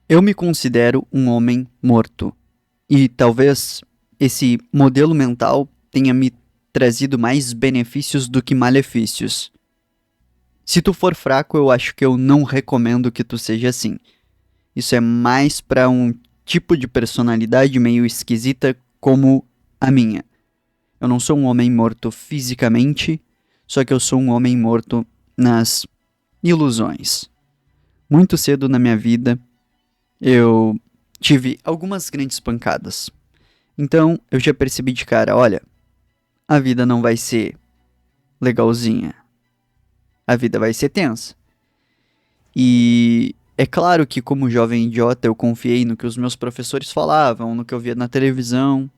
Eu me considero um homem morto. E talvez esse modelo mental tenha me trazido mais benefícios do que malefícios. Se tu for fraco, eu acho que eu não recomendo que tu seja assim. Isso é mais para um tipo de personalidade meio esquisita como a minha. Eu não sou um homem morto fisicamente, só que eu sou um homem morto nas ilusões. Muito cedo na minha vida, eu tive algumas grandes pancadas. Então, eu já percebi de cara, olha, a vida não vai ser legalzinha. A vida vai ser tensa. E é claro que como jovem idiota eu confiei no que os meus professores falavam, no que eu via na televisão.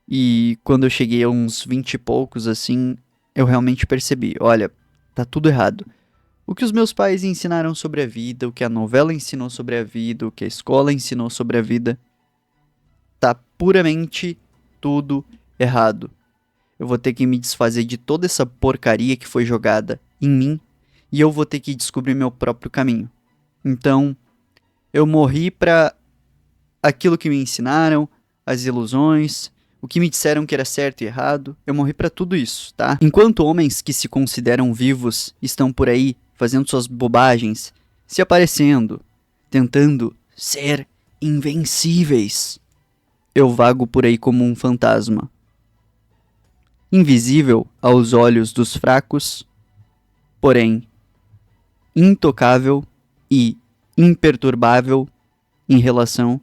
E quando eu cheguei a uns 20 e poucos assim, eu realmente percebi, olha, tá tudo errado. O que os meus pais ensinaram sobre a vida, o que a novela ensinou sobre a vida, o que a escola ensinou sobre a vida, tá puramente tudo errado. Eu vou ter que me desfazer de toda essa porcaria que foi jogada em mim e eu vou ter que descobrir meu próprio caminho. Então, eu morri pra aquilo que me ensinaram, as ilusões, o que me disseram que era certo e errado. Eu morri pra tudo isso, tá? Enquanto homens que se consideram vivos estão por aí fazendo suas bobagens, se aparecendo, tentando ser invencíveis, eu vago por aí como um fantasma, invisível aos olhos dos fracos, porém intocável e imperturbável em relação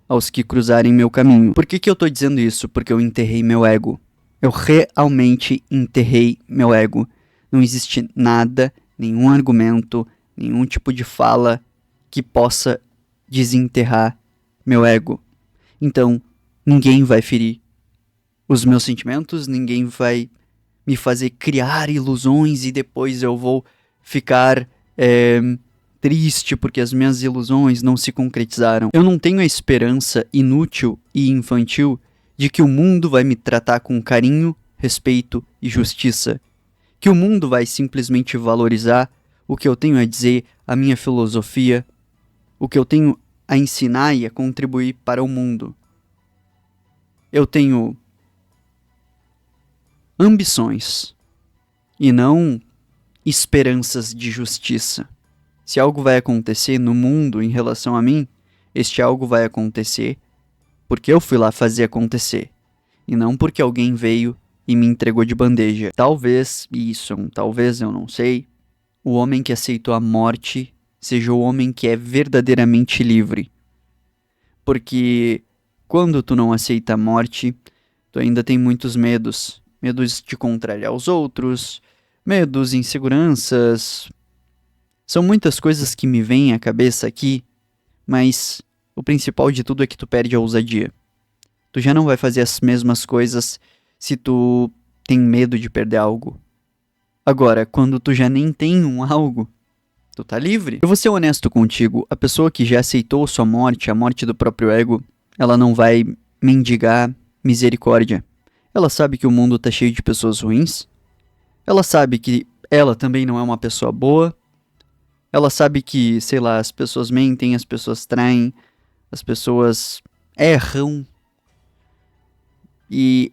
aos que cruzarem meu caminho. Por que eu tô dizendo isso? Porque eu enterrei meu ego. Eu realmente enterrei meu ego. Não existe nada, nenhum argumento, nenhum tipo de fala que possa desenterrar meu ego. Então, ninguém vai ferir os meus sentimentos, ninguém vai me fazer criar ilusões e depois eu vou ficar triste porque as minhas ilusões não se concretizaram. Eu não tenho a esperança inútil e infantil de que o mundo vai me tratar com carinho, respeito e justiça. Que o mundo vai simplesmente valorizar o que eu tenho a dizer, a minha filosofia, o que eu tenho a ensinar e a contribuir para o mundo. Eu tenho ambições e não esperanças de justiça. Se algo vai acontecer no mundo em relação a mim, este algo vai acontecer porque eu fui lá fazer acontecer, e não porque alguém veio e me entregou de bandeja. Talvez, talvez eu não sei, o homem que aceitou a morte seja o homem que é verdadeiramente livre. Porque quando tu não aceita a morte, tu ainda tem muitos medos. Medos de contrariar os outros, medos, inseguranças. São muitas coisas que me vêm à cabeça aqui, mas o principal de tudo é que tu perde a ousadia. Tu já não vai fazer as mesmas coisas se tu tem medo de perder algo. Agora, quando tu já nem tem um algo, tu tá livre. Eu vou ser honesto contigo, a pessoa que já aceitou sua morte, a morte do próprio ego, ela não vai mendigar misericórdia. Ela sabe que o mundo tá cheio de pessoas ruins. Ela sabe que ela também não é uma pessoa boa. Ela sabe que, sei lá, as pessoas mentem, as pessoas traem, as pessoas erram. E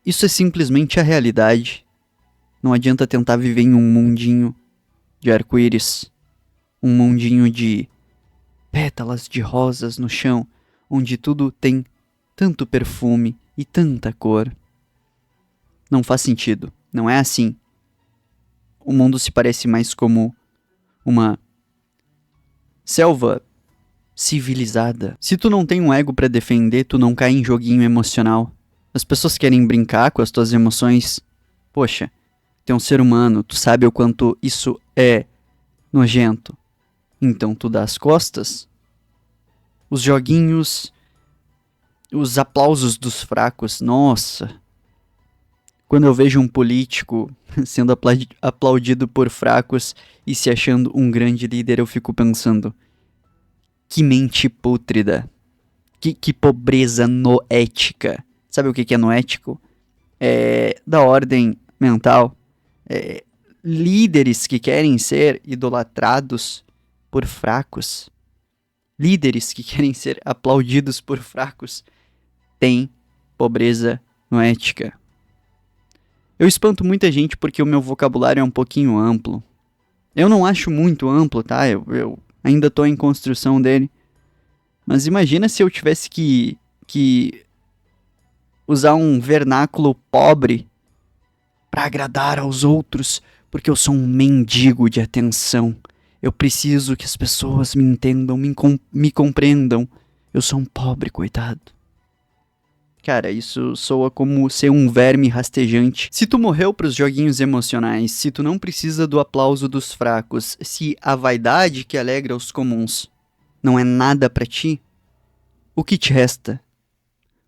isso é simplesmente a realidade. Não adianta tentar viver em um mundinho de arco-íris, um mundinho de pétalas de rosas no chão, onde tudo tem tanto perfume e tanta cor. Não faz sentido, não é assim. O mundo se parece mais como uma selva civilizada. Se tu não tem um ego pra defender, tu não cai em joguinho emocional. As pessoas querem brincar com as tuas emoções. Poxa, tu é um ser humano, tu sabe o quanto isso é nojento. Então tu dá as costas. Os joguinhos, os aplausos dos fracos, nossa. Quando eu vejo um político sendo aplaudido por fracos e se achando um grande líder, eu fico pensando: que mente pútrida. Que pobreza noética. Sabe o que é noético? É da ordem mental. É, líderes que querem ser idolatrados por fracos. líderes que querem ser aplaudidos por fracos têm pobreza noética. Eu espanto muita gente porque o meu vocabulário é um pouquinho amplo. Eu não acho muito amplo, tá? Eu ainda tô em construção dele. Mas imagina se eu tivesse que usar um vernáculo pobre para agradar aos outros, porque eu sou um mendigo de atenção. Eu preciso que as pessoas me entendam, me compreendam. Eu sou um pobre coitado. Cara, isso soa como ser um verme rastejante. Se tu morreu pros joguinhos emocionais, se tu não precisa do aplauso dos fracos, se a vaidade que alegra os comuns não é nada pra ti, o que te resta?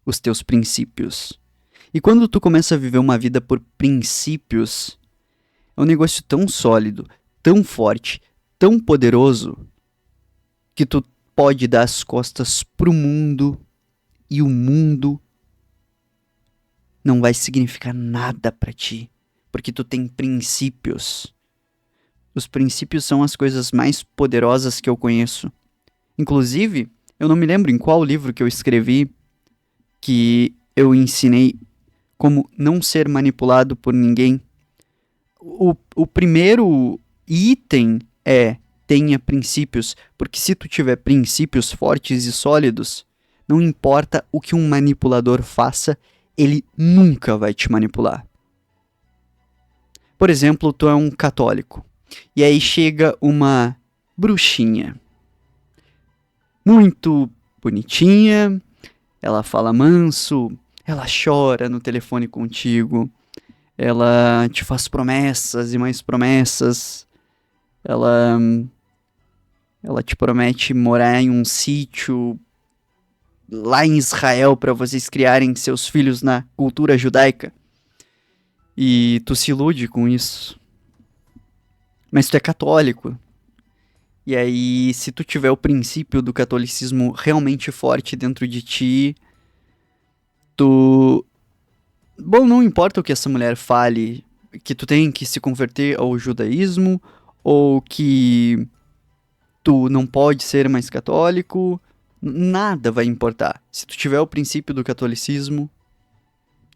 Os teus princípios. E quando tu começa a viver uma vida por princípios, é um negócio tão sólido, tão forte, tão poderoso, que tu pode dar as costas pro mundo e o mundo não vai significar nada pra ti, porque tu tem princípios. Os princípios são as coisas mais poderosas que eu conheço. Inclusive, eu não me lembro em qual livro que eu escrevi que eu ensinei como não ser manipulado por ninguém. O primeiro item é tenha princípios, porque se tu tiver princípios fortes e sólidos, não importa o que um manipulador faça, ele nunca vai te manipular. Por exemplo, tu é um católico, e aí chega uma bruxinha, muito bonitinha, ela fala manso, ela chora no telefone contigo, ela te faz promessas e mais promessas, ela te promete morar em um sítio lá em Israel para vocês criarem seus filhos na cultura judaica. E tu se ilude com isso. Mas tu é católico. E aí, se tu tiver o princípio do catolicismo realmente forte dentro de ti, tu... Bom, não importa o que essa mulher fale, que tu tem que se converter ao judaísmo, ou que tu não pode ser mais católico, nada vai importar. Se tu tiver o princípio do catolicismo,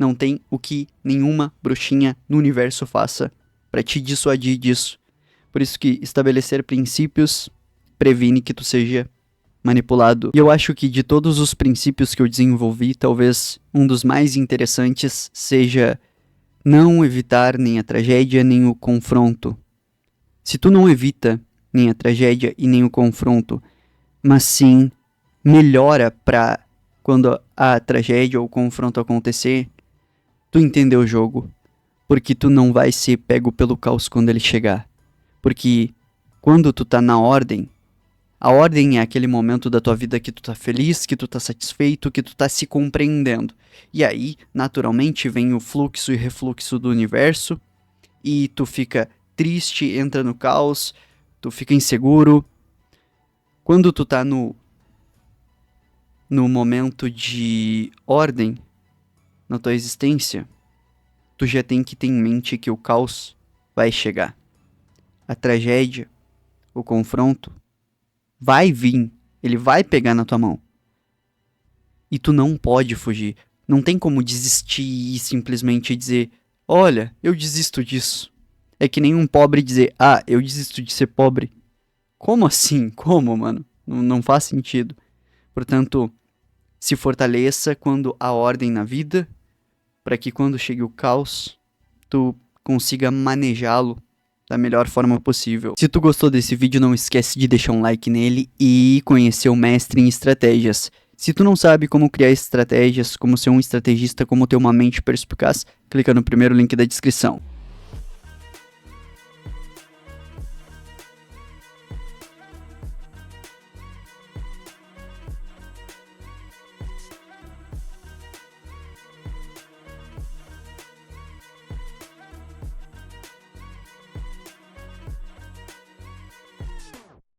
não tem o que nenhuma bruxinha no universo faça pra te dissuadir disso. Por isso que estabelecer princípios previne que tu seja manipulado. E eu acho que de todos os princípios que eu desenvolvi, talvez um dos mais interessantes seja não evitar nem a tragédia nem o confronto. Se tu não evita nem a tragédia e nem o confronto, mas sim melhora pra quando a tragédia ou o confronto acontecer, tu entendeu o jogo. Porque tu não vai ser pego pelo caos quando ele chegar. Porque quando tu tá na ordem, a ordem é aquele momento da tua vida que tu tá feliz, que tu tá satisfeito, que tu tá se compreendendo. E aí, naturalmente, vem o fluxo e refluxo do universo, e tu fica triste, entra no caos, tu fica inseguro. Quando tu tá no momento de ordem na tua existência, tu já tem que ter em mente que o caos vai chegar. A tragédia, o confronto, vai vir, ele vai pegar na tua mão. E tu não pode fugir. Não tem como desistir e simplesmente dizer, olha, eu desisto disso. É que nem um pobre dizer, ah, eu desisto de ser pobre. Como assim? Como, mano? Não faz sentido. Portanto, se fortaleça quando há ordem na vida, para que quando chegue o caos, tu consiga manejá-lo da melhor forma possível. Se tu gostou desse vídeo, não esquece de deixar um like nele e conhecer o mestre em estratégias. Se tu não sabe como criar estratégias, como ser um estrategista, como ter uma mente perspicaz, clica no primeiro link da descrição.